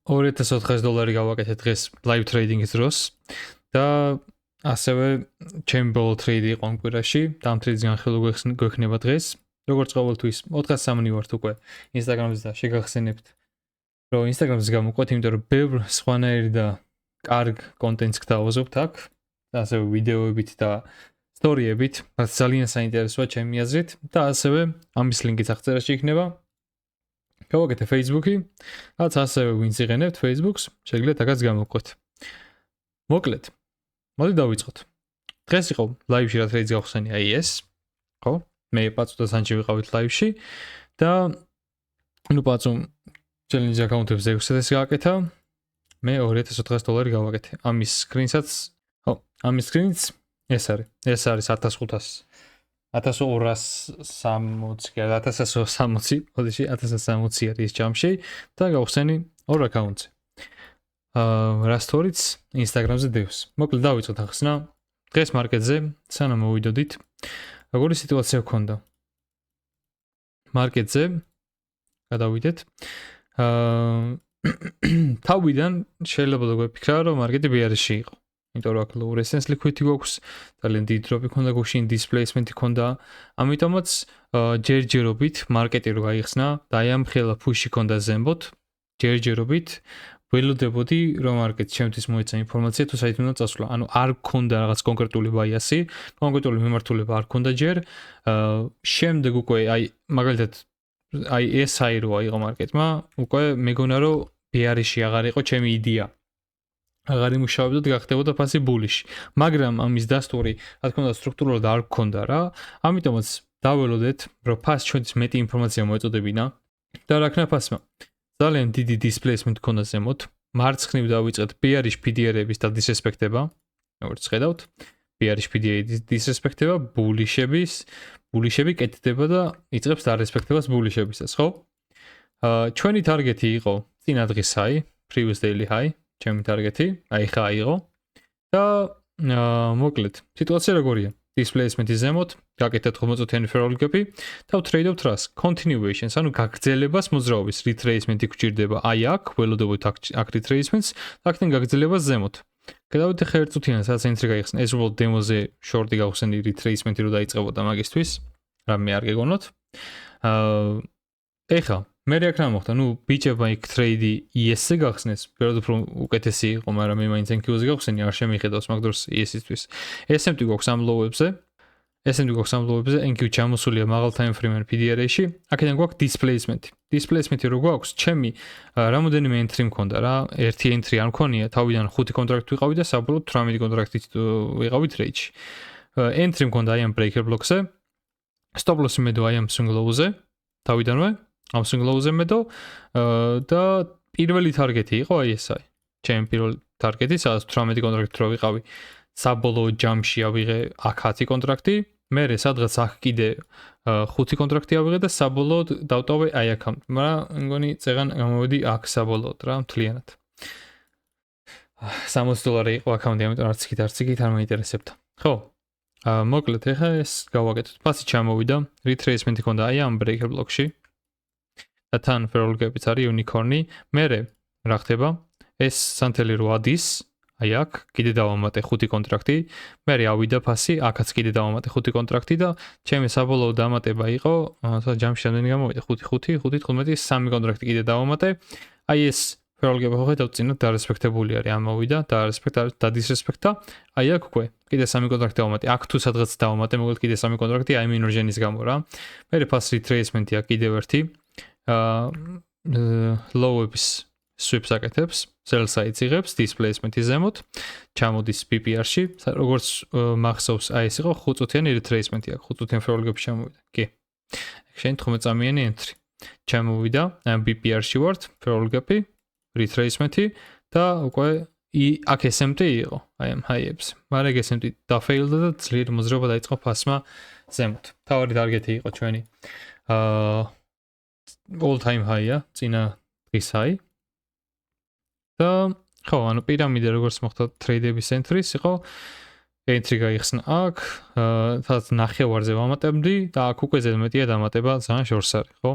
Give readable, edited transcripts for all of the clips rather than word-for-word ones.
$2400 გავაკეთე დღეს live trading-ის დროს და ასევე ჩემი ბოლო ტრეიდი იყო ამ კვირაში, დამტრეიდის განხილვა გვექნება დღეს. როგორც ყოველთვის 403 ვართ უკვე Instagram-ზე და შეგახსენებთ, რომ Instagram-ზე გამოვყვეთ, იმიტომ რომ ბევრ სხვანაირი და კარგ კონტენტს გთავაზობთ აქ, ასევე ვიდეოებით და სტორიებით, რაც ძალიან საინტერესოა ჩემი აზრით და ასევე ამის ლინკიც აღწერაში იქნება. გავაკეთე Facebook-ი, რაც ასევე ვინც იღენებთ Facebook-ს, შეგიძლიათ აქაც გამოვყვეთ. მოკლედ, მოდი დავიწყოთ. დღეს იყო live-ში რა ტრეიდს გავხსენი აი ეს, ხო? მე პაცუ და სანჯი ვიყავით live-ში და ნუ პაცუ challenge account-ებს 600-ს გააკეთა. მე $2400 გავაკეთე. ამის screen-საც, ხო, ამის screen-იც ეს არის 1500 1260 კი არა 1160 ოდიში 1160 არის ჯამში და გავხსენი ორ აკაუნტზე. რა სტორიც Instagram-ზე დევს. მოკლედ დავიწყოთ ახსნა. დღეს მარკეტზე სანამ მოვიდოდით, როგორი სიტუაცია გქონდა? მარკეტზე გადავიდეთ. თავიდან შეიძლება გვეფიქრა, რომ მარკეტი ბეარიში იყო. იმიტომ რომ აქ low resistance liquidity გვაქვს, ძალიან დიდი დროპი ქონდა გუშინ, displacement-ი ქონდა. ამიტომაც ჯერჯერობით მარკეტი რო გაიხსნა და აი ამ ხელა push-ი ქონდა ზემოთ, ჯერჯერობით ველოდებოდი რომ მარკეტი ჩემთვის მოეცა ინფორმაცია თუ საით უნდა წასვლა. ანუ არ ქონდა რაღაც კონკრეტული ბაიასი, კონკრეტული მიმართულება არ ქონდა ჯერ. შემდეგ უკვე აი მაგალითად აი ეს აი რო აიღო მარკეტმა, უკვე მეგონა რომ ბეარიში აღარ იყო ჩემი იდეა. აღარ იმუშავებდა და გახდებოდა ფასი ბულიში. მაგრამ ამის დასტური, რა თქმა უნდა, სტრუქტურულად არ გქონდა რა. ამიტომაც დაველოდეთ, რომ ფას ჩვენთვის მეტი ინფორმაცია მოეწოდებინა და რა ქნა ფასმა. ძალიან დიდი displacement ქონდა ზემოთ. მარცხნივ დავიწყეთ bearish PDR-ების და disrespect-ება. როგორც ხედავთ, bearish PDR-ების disrespect-ება, ბულიშები კეთდება და იწყებს დარესპექტებას ბულიშებისას, ხო? ჩვენი ტარგეტი იყო წინა დღის high, previous daily high. ჩემი ტარგეტი, აი ხა აიღო და მოკლედ, სიტუაცია როგორია? Displacement-ი ზემოთ, გაკეთეთ 90-იანი fair gap-ი და ვტრეიდობთ რას? Continuation-ს, ანუ გაგრძელებას მოძრაობის retracement-ი გვჭირდება აი აქ, ველოდებოთ აქ retracements, აქედან გაგრძელებას ზემოთ. გადავიდეთ ხა ერთ წუთიან, სადაც entry გაიხსნა. ეს უბრალოდ demo-ზე short-ი გავხსენი retracement-ი რო დაიწყებოდა მაგისთვის, რამე არ გეგონოთ. ეხა მე რა ქნა მოხდა, ნუ ბიჭებმა იქ ტრეიდი ES-ზე გახსნეს, ვერად უფრო უკეთესი იყო, მაგრამ მე მაინც NQ-ზე გავხსენი, არ შემიხედავს მაგ დროს ES-ისთვის. SMT გვაქვს ამ low-ებზე, NQ ჩამოსულია მაღალ time frame-ან PDR-ში, აქედან გვაქვს displacement-ი. Displacement-ი რო გვაქვს, ჩემი რამოდენიმე entry მქონდა რა, ერთი entry არ მქონია, თავიდან 5 კონტრაქტი ვიყავი და საბოლოოდ 18 კონტრაქტით ვიყავი ტრეიდში. Entry მქონდა აი ამ breaker block-ზე, stop loss-ი მედო აი ამ swing low-ზე, თავიდანვე ამ swing low-ზე მედო და პირველი ტარგეტი იყო აი ეს აი. ჩემი პირველი ტარგეტი, სადაც 18 კონტრაქტი რო ვიყავი, საბოლოო ჯამში ავიღე აქ 10 კონტრაქტი, მერე სადღაც აქ კიდე 5 კონტრაქტი ავიღე და საბოლოოდ დავტოვე აი აქამდე. მაგრამ მგონი წეღან გამოვედი აქ საბოლოოდ რა, მთლიანად. $60 იყო აქამდე, ამიტომ არც იქით არ მაინტერესებდა. ხო. მოკლედ ეხა ეს გავაკეთოთ. ფასი ჩამოვიდა, retracement-ი ქონდა აი ამ breaker block-ში. და თან fair gap-იც არის unicorn-ი. მერე რა ხდება? ეს სანთელი რო ადის, აი აქ კიდე დავამატე 5 კონტრაქტი. მერე ავიდა ფასი, აქაც კიდე დავამატე 5 კონტრაქტი და ჩემი საბოლოო დამატება იყო, ჯამში რამდენი გამოვიდა? 5, 15, 3 კონტრაქტი კიდე დავამატე. აი ეს fair gap-ი ხედავთ წინა დარესპექტებული არის, ამოვიდა და disrespect-ა. აი აქ უკვე კიდე 3 კონტრაქტი დავამატე. აქ თუ სადღაც დავამატე, მოკლედ კიდე 3 კონტრაქტი აი minor gen-ის გამო რა. მერე ფასი retracement-ია კიდევ ერთი. low-ების sweeps აკეთებს, sell side-ს იღებს, displacement-ი ზემოთ, ჩამოდის PPR-ში, როგორც მახსოვს, აი ეს იყო 5 წუთიანი retracement-ი აქ, 5 წუთიან fair gap-ში ჩამოვიდა. კი. შენ 19 წამიანი entry. ჩამოვიდა, აი PPR-ში ვართ, fair gap-ი, retracement-ი და უკვე აქ SMT იყო, აი ამ high-ებს. მაგრამ ეგ SMT დაფეილდა და ძლიერი მოძრაობა დაიწყო ფასმა ზემოთ. თავარი ტარგეტი იყო ჩვენი all time high-ა, წინა დღის high. და ხო, ანუ პირამიდე როგორც მოხდა ტრეიდების entry-ს იყო, entry გაიხსნა აქ, სადაც ნახევარზე ვამატებდი და აქ უკვე ზედმეტია დამატება, ძალიან შორს არის, ხო?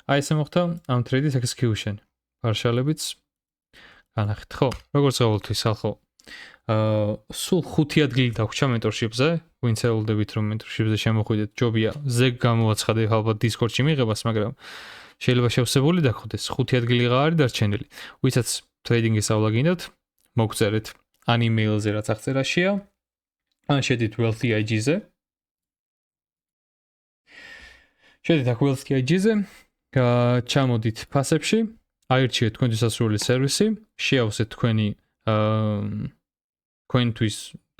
აი ესე მოხდა ამ ტრეიდის execution. პარშალებიც განახეთ, ხო? როგორც ყოველთვის ხალხო. სულ 5 ადგილი დაგვრჩა mentorship-ზე, ვინც ელოდებით რომ mentorship-ზე შემოხვიდეთ, ჯობია ზეგ გამოაცხადე ალბათ Discord-ში მიღებას, მაგრამ შეიძლება შევსებული დაგხვდეს, 5 ადგილიღა არის დარჩენილი. ვისაც trading-ის ავლა გინდათ, მოგწერეთ ან email-ზე რაც აღწერაშია, ან შედით Wealthy IG-ზე. შედით აქ Wealthy IG-ზე, ჩამოდით ფასებში, აირჩიეთ თქვენთვის ასრული სერვისი, შეავსეთ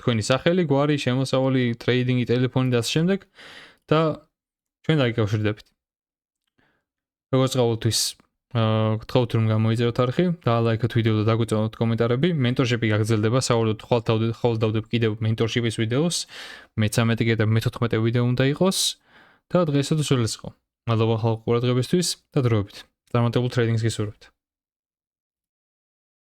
თქვენი სახელი, გვარი, შემოსავალი, ტრეიდინგი, ტელეფონი და ასე შემდეგ და ჩვენ დაიკავშირდებით. როგორც ყოველთვის, გთხოვთ რომ გამოიწეროთ არხი, დაალაიქოთ ვიდეო და დაგვიწვევთ კომენტარები. mentorship-ი გაგრძელდება, საუბრობთ ხვალ დავდებ კიდევ mentorship-ის ვიდეოს. მე-13 და მე-14 ვიდეო უნდა იყოს და დღესაც უსულეს იყო. მადლობა ხალხო ყურადღებისთვის და დროებით. წარმატებულ ტრეიდინგს გისურვებთ.